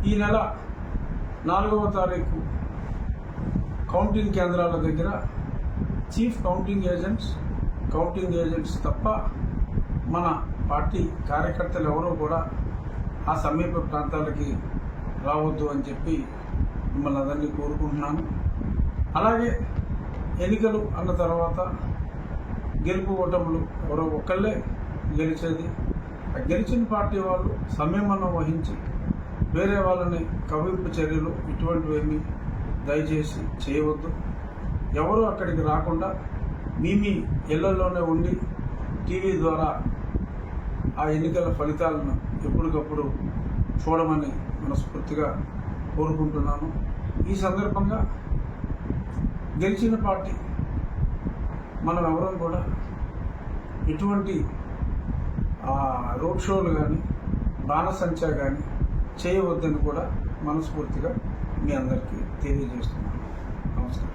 ఈ నెల 4వ తారీఖు కౌంటింగ్ కేంద్రాల దగ్గర చీఫ్ కౌంటింగ్ ఏజెంట్స్ తప్ప మన పార్టీ కార్యకర్తలు ఎవరూ కూడా ఆ సమీప ప్రాంతాలకి రావద్దు అని చెప్పి మిమ్మల్ని అందరినీ కోరుకుంటున్నాను. అలాగే ఎన్నికలు అన్న తర్వాత గెలుపు ఓటములు ఎవరో ఒక్కళ్ళే గెలిచేది. ఆ గెలిచిన పార్టీ వాళ్ళు సంయమనం వహించి వేరే వాళ్ళని కవ్వింపు చర్యలు ఇటువంటివేమీ దయచేసి చేయవద్దు. ఎవరు అక్కడికి రాకుండా మీ ఇళ్లలోనే ఉండి టీవీ ద్వారా ఆ ఎన్నికల ఫలితాలను ఎప్పటికప్పుడు చూడమని మనస్ఫూర్తిగా కోరుకుంటున్నాను. ఈ సందర్భంగా గెలిచిన పార్టీ మనం ఎవరం కూడా ఎటువంటి రోడ్ షోలు కానీ బాణసంచా కానీ చేయవద్దని కూడా మనస్ఫూర్తిగా మీ అందరికీ తెలియజేస్తున్నాను. నమస్కారం.